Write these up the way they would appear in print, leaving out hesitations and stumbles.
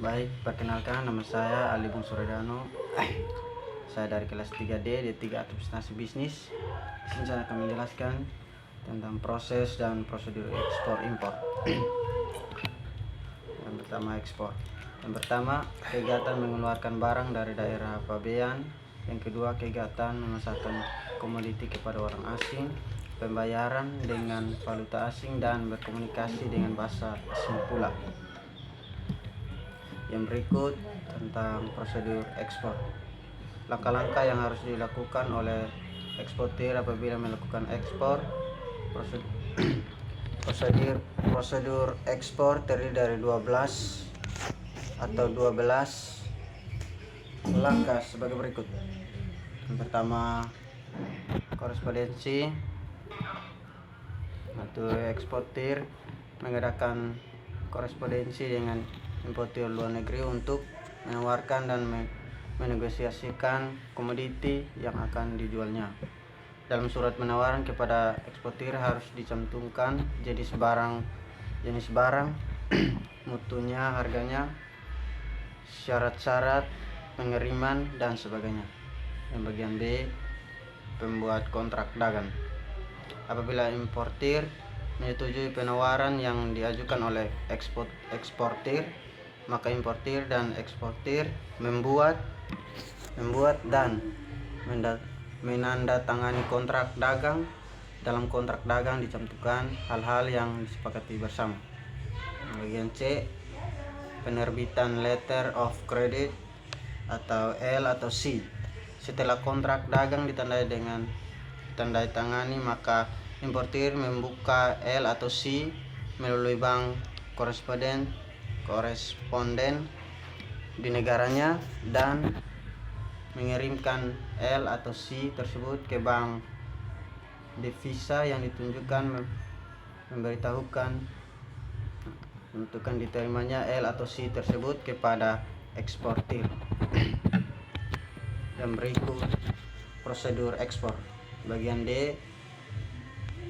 Baik, perkenalkan nama saya Ali Bung Suredano. Saya dari kelas 3D D3 Administrasi Bisnis. Di sini saya akan menjelaskan tentang proses dan prosedur ekspor impor. Yang pertama, ekspor. Yang pertama, kegiatan mengeluarkan barang dari daerah pabean. Yang kedua, kegiatan memasarkan komoditi kepada orang asing, pembayaran dengan valuta asing, dan berkomunikasi dengan bahasa asing pula. Yang berikut tentang prosedur ekspor. Langkah-langkah yang harus dilakukan oleh eksportir apabila melakukan ekspor. Prosedur ekspor terdiri dari 12 langkah sebagai berikut. Yang pertama, korespondensi atau eksportir mengadakan korespondensi dengan importir luar negeri untuk menawarkan dan menegosiasikan komoditi yang akan dijualnya. Dalam surat penawaran kepada eksportir harus dicantumkan jenis barang, mutunya, harganya, syarat-syarat pengiriman, dan sebagainya. Yang bagian B, pembuat kontrak dagang. Apabila importir menyetujui penawaran yang diajukan oleh eksportir, maka importir dan eksportir membuat dan menandatangani kontrak dagang. Dalam kontrak dagang dicantumkan hal-hal yang disepakati bersama. Bagian C, penerbitan letter of credit atau L atau C. Setelah kontrak dagang ditandai tangani, maka importir membuka L atau C melalui bank koresponden di negaranya dan mengirimkan L atau C tersebut ke bank devisa yang ditunjukkan, memberitahukan menentukan diterimanya L atau C tersebut kepada eksportir. Dan berikut prosedur ekspor. Bagian D,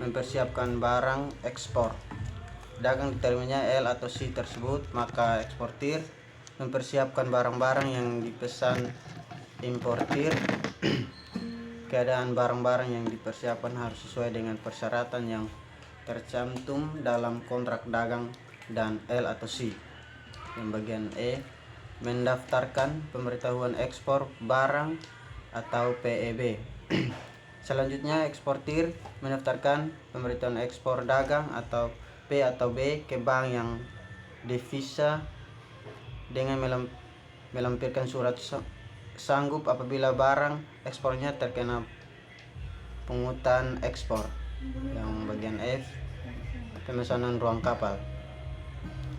mempersiapkan barang ekspor. Dagang diterimanya L atau C tersebut, maka eksportir mempersiapkan barang-barang yang dipesan importir. Keadaan barang-barang yang dipersiapkan harus sesuai dengan persyaratan yang tercantum dalam kontrak dagang dan L atau C. Yang bagian E, mendaftarkan pemberitahuan ekspor barang atau PEB. Selanjutnya, eksportir mendaftarkan pemberitahuan ekspor dagang atau P atau B ke bank yang devisa dengan melampirkan surat sanggup apabila barang ekspornya terkena pungutan ekspor. Yang bagian F, pemesanan ruang kapal.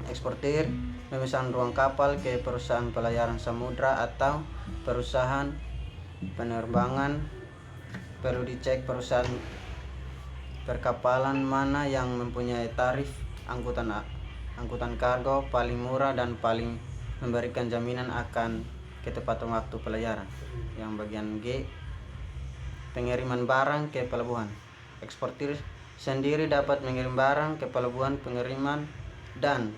Eksportir memesan ruang kapal ke perusahaan pelayaran samudra atau perusahaan penerbangan. Perlu dicek perusahaan perkapalan mana yang mempunyai tarif angkutan kargo paling murah dan paling memberikan jaminan akan ketepatan waktu pelayaran. Yang bagian G, pengiriman barang ke pelabuhan. Eksportir sendiri dapat mengirim barang ke pelabuhan pengiriman, dan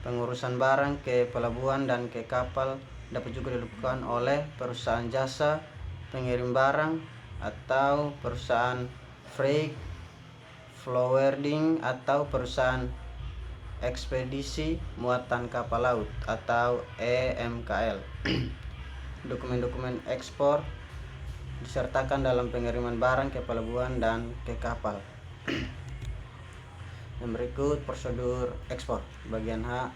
pengurusan barang ke pelabuhan dan ke kapal dapat juga dilakukan oleh perusahaan jasa pengirim barang atau perusahaan freight forwarding atau perusahaan ekspedisi muatan kapal laut atau EMKL. Dokumen-dokumen ekspor disertakan dalam pengiriman barang ke pelabuhan dan ke kapal. Yang berikut prosedur ekspor. Bagian H,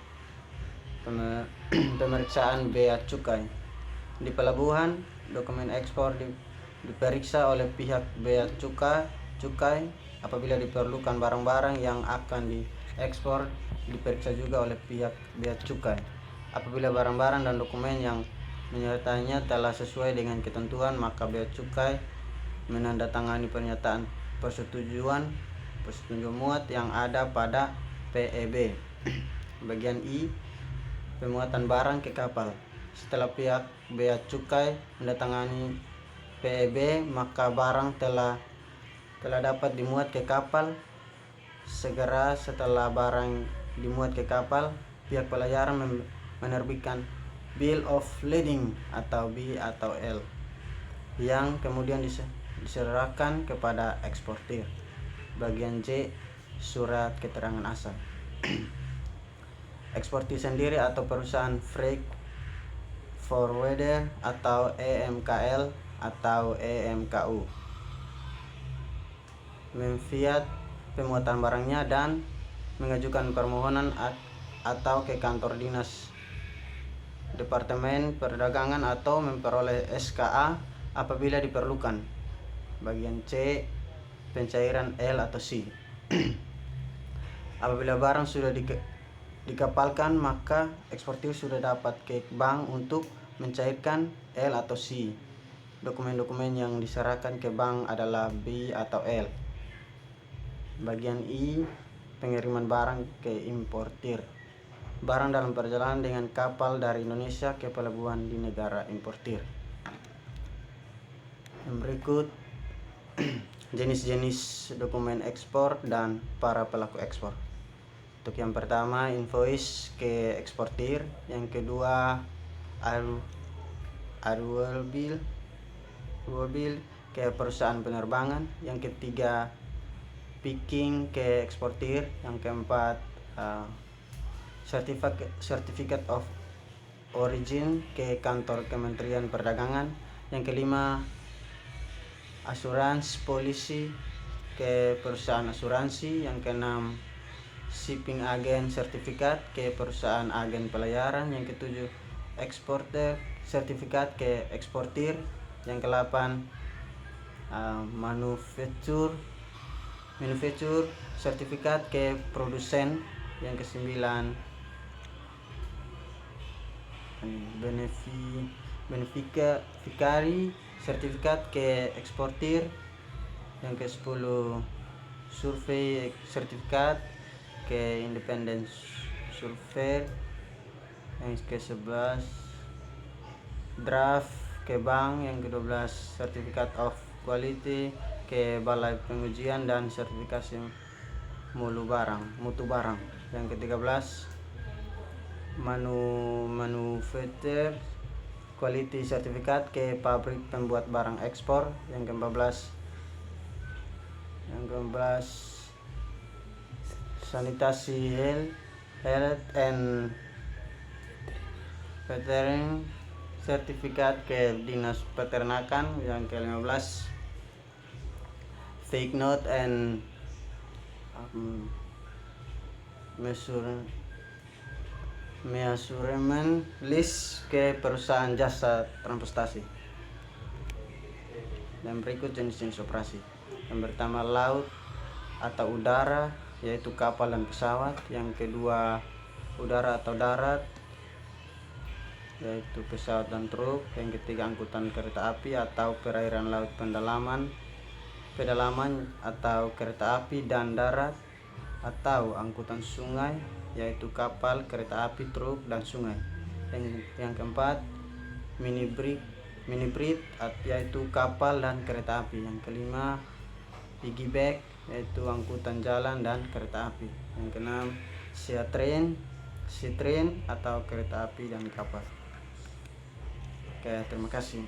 pemeriksaan bea cukai. Di pelabuhan, dokumen ekspor diperiksa oleh pihak bea cukai. Apabila diperlukan barang-barang yang akan diekspor, diperiksa juga oleh pihak bea cukai. Apabila barang-barang dan dokumen yang menyertainya telah sesuai dengan ketentuan, maka bea cukai menandatangani pernyataan persetujuan muat yang ada pada PEB. Bagian I, pemuatan barang ke kapal. Setelah pihak bea cukai menandatangani PEB, maka barang telah dapat dimuat ke kapal. Segera setelah barang dimuat ke kapal, pihak pelayaran menerbitkan Bill of Lading atau B atau L yang kemudian diserahkan kepada eksportir. Bagian J, surat keterangan asal. Eksportir sendiri atau perusahaan freight forwarder atau EMKL atau EMKU memfiat pemuatan barangnya dan mengajukan permohonan atau ke kantor dinas Departemen Perdagangan atau memperoleh SKA apabila diperlukan. Bagian C, pencairan L atau C. Apabila barang sudah dikapalkan, maka eksportir sudah dapat ke bank untuk mencairkan L atau C. Dokumen-dokumen yang diserahkan ke bank adalah B atau L. Bagian I, pengiriman barang ke importir. Barang dalam perjalanan dengan kapal dari Indonesia ke pelabuhan di negara importir. Yang berikut jenis-jenis dokumen ekspor dan para pelaku ekspor. Untuk yang pertama, invoice ke eksportir. Yang kedua, annual bill ke perusahaan penerbangan. Yang ketiga, picking ke eksportir. Yang keempat, certificate of origin ke kantor Kementerian Perdagangan. Yang kelima, asuransi polisi ke perusahaan asuransi. Yang keenam, shipping agent certificate ke perusahaan agen pelayaran. Yang ketujuh, exporter certificate ke eksportir. Yang kedelapan, manufacture certificate ke produsen. Yang kesembilan, beneficiary certificate ke eksportir. Yang ke-10, survey certificate ke independent surveyor. Yang ke-11, draft ke bank. Yang ke-12, certificate of quality ke balai pengujian dan sertifikasi mutu barang. Yang ke-13, manufacturer quality certificate ke pabrik pembuat barang ekspor. Yang ke-14, sanitasi health and veterinary certificate ke dinas peternakan. Yang ke-15, fake note and measurement list ke perusahaan jasa transportasi. Dan berikut jenis-jenis operasi. Yang pertama, laut atau udara, yaitu kapal dan pesawat. Yang kedua, udara atau darat, yaitu pesawat dan truk. Yang ketiga, angkutan kereta api atau perairan laut pedalaman atau kereta api dan darat, atau angkutan sungai, yaitu kapal, kereta api, truk, dan sungai. Yang keempat, mini brig, yaitu kapal dan kereta api. Yang kelima, piggyback, yaitu angkutan jalan dan kereta api. Yang keenam, sea train atau kereta api dan kapal. Oke, terima kasih.